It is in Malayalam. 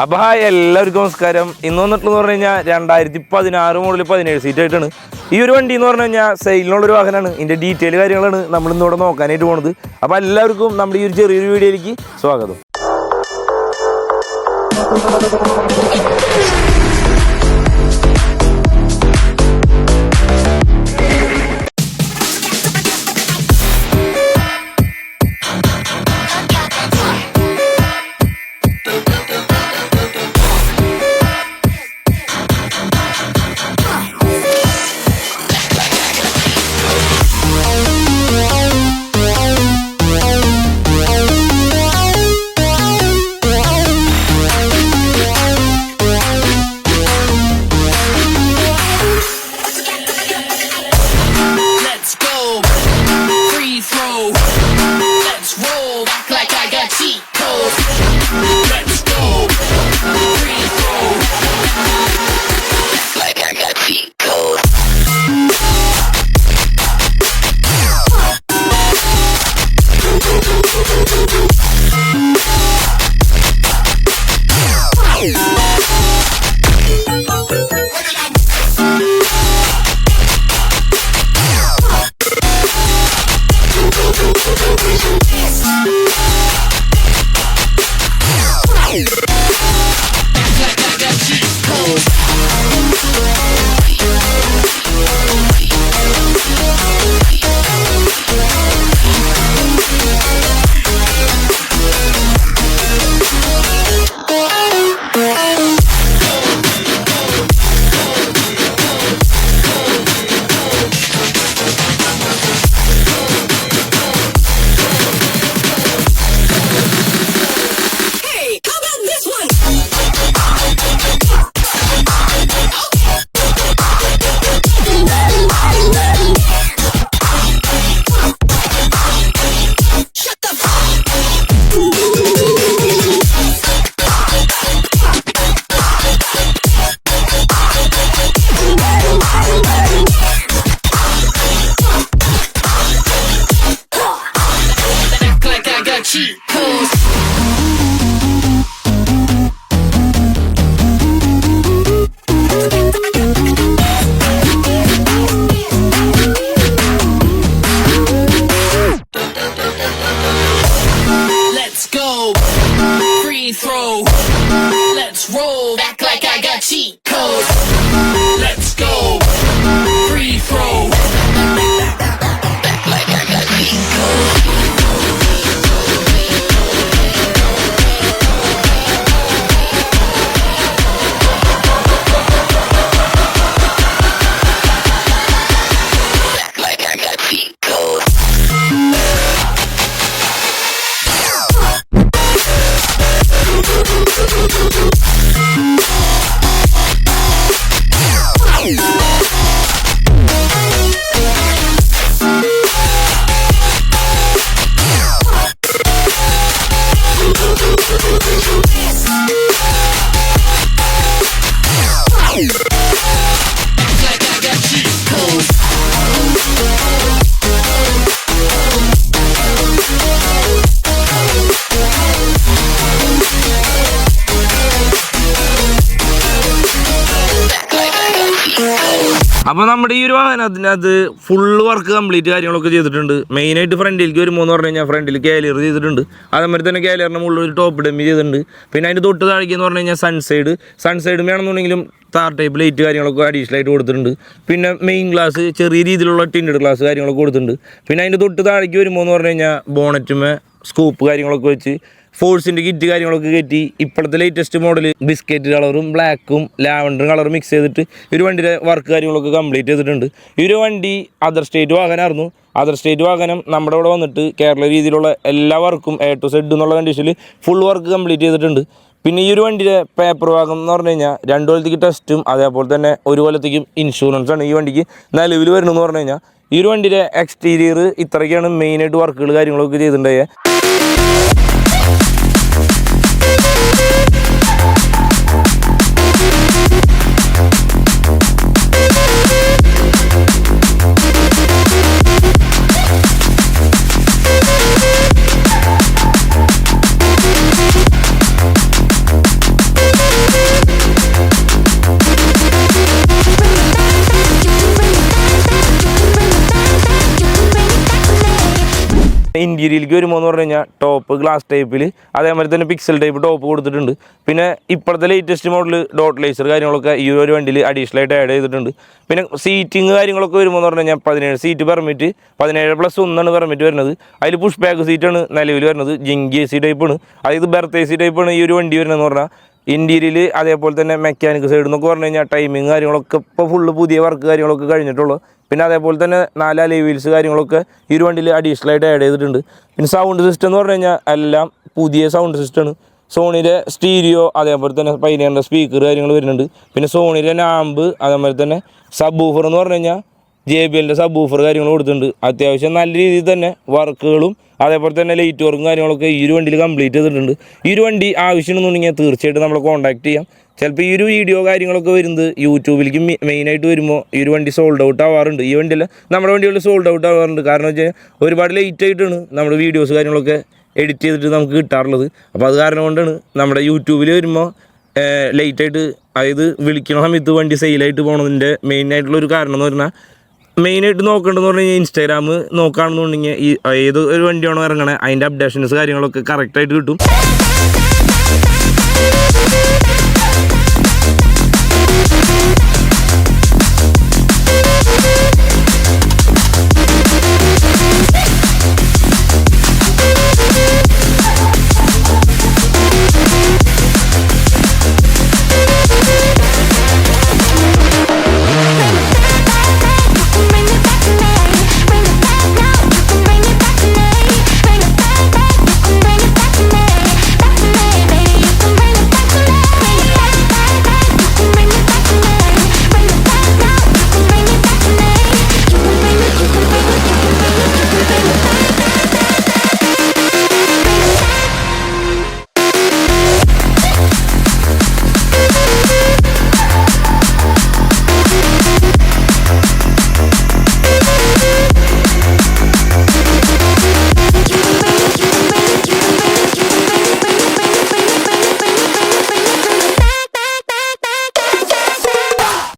അപ്പോൾ ഹായ് എല്ലാവർക്കും നമസ്കാരം. ഇന്ന് വന്നിട്ടെന്ന് പറഞ്ഞു കഴിഞ്ഞാൽ 2016 മുതൽ 17 സീറ്റ് ആയിട്ടാണ്. ഈ ഒരു വണ്ടി എന്ന് പറഞ്ഞു കഴിഞ്ഞാൽ സെയിലിനുള്ളൊരു വാഹനമാണ്. ഇതിൻ്റെ ഡീറ്റെയിൽ കാര്യങ്ങളാണ് നമ്മളിന്നിവിടെ നോക്കാനായിട്ട് പോകുന്നത്. അപ്പോൾ എല്ലാവർക്കും നമ്മുടെ ഈ ഒരു ചെറിയൊരു വീഡിയോയിലേക്ക് സ്വാഗതം. അപ്പോൾ നമ്മുടെ ഈ ഒരു വാഹനത്തിനകത്ത് ഫുള്ള് വർക്ക് കംപ്ലീറ്റ് കാര്യങ്ങളൊക്കെ ചെയ്തിട്ടുണ്ട്. മെയിനായിട്ട് ഫ്രണ്ടിലേക്ക് വരുമ്പോൾ എന്ന് പറഞ്ഞു കഴിഞ്ഞാൽ ഫ്രണ്ടിൽ കാലിയർ ചെയ്തിട്ടുണ്ട്. അതേമാതിരി തന്നെ കാലിയറിൻ്റെ മുകളിൽ ഒരു ടോപ്പ് ഡമ്മി ചെയ്തിട്ടുണ്ട്. പിന്നെ അതിൻ്റെ തൊട്ട് താഴേക്കെന്ന് പറഞ്ഞു കഴിഞ്ഞാൽ സൺസൈഡ് വേണമെന്നുണ്ടെങ്കിലും താർ ടൈപ്പ് ലൈറ്റ് കാര്യങ്ങളൊക്കെ അഡീഷണൽ ആയിട്ട് കൊടുത്തിട്ടുണ്ട്. പിന്നെ മെയിൻ ഗ്ലാസ് ചെറിയ രീതിയിലുള്ള ടിൻഡ് ഗ്ലാസ് കാര്യങ്ങളൊക്കെ കൊടുത്തിട്ടുണ്ട്. പിന്നെ അതിൻ്റെ തൊട്ട് താഴേക്ക് വരുമ്പോൾ എന്ന് പറഞ്ഞു കഴിഞ്ഞാൽ ബോണറ്റുമേ സ്കൂപ്പ് കാര്യങ്ങളൊക്കെ വെച്ച് ഫോഴ്സിൻ്റെ കിറ്റ് കാര്യങ്ങളൊക്കെ കയറ്റി ഇപ്പോഴത്തെ ലേറ്റസ്റ്റ് മോഡൽ ബിസ്ക്കറ്റ് കളറും ബ്ലാക്കും ലാവൻഡറും കളറും മിക്സ് ചെയ്തിട്ട് ഒരു വണ്ടിയുടെ വർക്ക് കാര്യങ്ങളൊക്കെ കംപ്ലീറ്റ് ചെയ്തിട്ടുണ്ട്. ഈ ഒരു വണ്ടി അതർ സ്റ്റേറ്റ് വാഹനമായിരുന്നു. അതർ സ്റ്റേറ്റ് വാഹനം നമ്മുടെ ഇവിടെ വന്നിട്ട് കേരള രീതിയിലുള്ള എല്ലാ വർക്കും A to Z എന്നുള്ള കണ്ടീഷനിൽ ഫുൾ വർക്ക് കംപ്ലീറ്റ് ചെയ്തിട്ടുണ്ട്. പിന്നെ ഈ ഒരു വണ്ടിയുടെ പേപ്പർ ഭാഗം എന്ന് പറഞ്ഞു കഴിഞ്ഞാൽ 2 കൊല്ലത്തേക്ക് ടെസ്റ്റും അതേപോലെ തന്നെ 1 കൊല്ലത്തേക്കും ഇൻഷുറൻസാണ് ഈ വണ്ടിക്ക് നിലവിൽ വരുന്നതെന്ന് പറഞ്ഞു കഴിഞ്ഞാൽ. ഈ ഒരു വണ്ടിയുടെ എക്സ്റ്റീരിയർ ഇത്രയ്ക്കാണ് മെയിനായിട്ട് വർക്കുകൾ കാര്യങ്ങളൊക്കെ ചെയ്തിട്ടുണ്ടായത്. ഇൻറ്റീരിയലിലേക്ക് വരുമ്പോൾ എന്ന് പറഞ്ഞു കഴിഞ്ഞാൽ ടോപ്പ് ഗ്ലാസ് ടൈപ്പിൽ അതേമാതിരി തന്നെ പിക്സൽ ടൈപ്പ് ടോപ്പ് കൊടുത്തിട്ടുണ്ട്. പിന്നെ ഇപ്പോഴത്തെ ലേറ്റസ്റ്റ് മോഡൽ ഡോട്ട് ലേസർ കാര്യങ്ങളൊക്കെ ഈ ഒരു വണ്ടിയിൽ അഡീഷണൽ ആയിട്ട് ആഡ് ചെയ്തിട്ടുണ്ട്. പിന്നെ സീറ്റിംഗ് കാര്യങ്ങളൊക്കെ വരുമ്പോൾ എന്ന് പറഞ്ഞു കഴിഞ്ഞാൽ 17 സീറ്റ് പെർമിറ്റ്, 17+1 പെർമിറ്റ് വരുന്നത്. അതിൽ പുഷ് ബാക്ക് സീറ്റാണ് നിലവിൽ വരുന്നത്. ജിങ്കി AC ടൈപ്പാണ്, അതായത് ബെർത്ത് AC ടൈപ്പാണ് ഈ ഒരു വണ്ടി വരുന്നതെന്ന് പറഞ്ഞാൽ. ഇൻറ്റീരിയൽ അതേപോലെ തന്നെ മെക്കാനിക് സൈഡ് എന്നൊക്കെ പറഞ്ഞു കഴിഞ്ഞാൽ ടൈമിങ് കാര്യങ്ങളൊക്കെ ഇപ്പോൾ ഫുള്ള് പുതിയ വർക്ക് കാര്യങ്ങളൊക്കെ കഴിഞ്ഞിട്ടുള്ളൂ. പിന്നെ അതേപോലെ തന്നെ 4 അലോയ് വീൽസ് കാര്യങ്ങളൊക്കെ ഈ ഒരു വണ്ടിയിൽ അഡീഷണൽ ആയിട്ട് ആഡ് ചെയ്തിട്ടുണ്ട്. പിന്നെ സൗണ്ട് സിസ്റ്റം എന്ന് പറഞ്ഞു കഴിഞ്ഞാൽ എല്ലാം പുതിയ സൗണ്ട് സിസ്റ്റമാണ്. സോണിയുടെ സ്റ്റീരിയോ അതേപോലെ തന്നെ പൈനറിൻ്റെ സ്പീക്കർ കാര്യങ്ങൾ വരുന്നുണ്ട്. പിന്നെ സോണിയുടെ ആംബ് അതേപോലെ തന്നെ സബ് ഊഫർ എന്ന് പറഞ്ഞു കഴിഞ്ഞാൽ JBLൻ്റെ സബ് ഊഫർ കാര്യങ്ങൾ കൊടുത്തിട്ടുണ്ട്. അത്യാവശ്യം നല്ല രീതിയിൽ തന്നെ വർക്കുകളും അതേപോലെ തന്നെ ലൈറ്റ് വർക്കും കാര്യങ്ങളൊക്കെ ഈ ഒരു വണ്ടിയിൽ കംപ്ലീറ്റ് ചെയ്തിട്ടുണ്ട്. ഈ ഒരു വണ്ടി ആവശ്യമുണ്ടെന്നുണ്ടെങ്കിൽ തീർച്ചയായിട്ടും നമ്മളെ കോൺടാക്ട് ചെയ്യാം. ചിലപ്പോൾ ഈ ഒരു വീഡിയോ കാര്യങ്ങളൊക്കെ വരുന്നത് യൂട്യൂബിലേക്ക് മെയിനായിട്ട് വരുമ്പോൾ ഈ ഒരു വണ്ടി സോൾഡ് ഔട്ട് ആവാറുണ്ട്. ഈ വണ്ടിയല്ല നമ്മുടെ വണ്ടികളിൽ സോൾഡ് ഔട്ട് ആവാറുണ്ട്. കാരണം വെച്ചാൽ ഒരുപാട് ലേറ്റ് ആയിട്ടാണ് നമ്മുടെ വീഡിയോസ് കാര്യങ്ങളൊക്കെ എഡിറ്റ് ചെയ്തിട്ട് നമുക്ക് കിട്ടാറുള്ളത്. അപ്പോൾ അത് കാരണം കൊണ്ടാണ് നമ്മുടെ യൂട്യൂബിൽ വരുമ്പോൾ ലേറ്റായിട്ട്, അതായത് വിളിക്കുന്ന സമയത്ത് വണ്ടി സെയിലായിട്ട് പോകുന്നതിൻ്റെ മെയിനായിട്ടുള്ളൊരു കാരണം എന്ന് പറഞ്ഞാൽ മെയിനായിട്ട് നോക്കേണ്ടതെന്ന് പറഞ്ഞു കഴിഞ്ഞാൽ ഇൻസ്റ്റാഗ്രാം നോക്കുകയാണെന്നുണ്ടെങ്കിൽ ഈ ഏത് ഒരു വണ്ടിയാണോ ഇറങ്ങണേ അതിൻ്റെ അപ്ഡേഷൻസ് കാര്യങ്ങളൊക്കെ കറക്റ്റായിട്ട് കിട്ടും.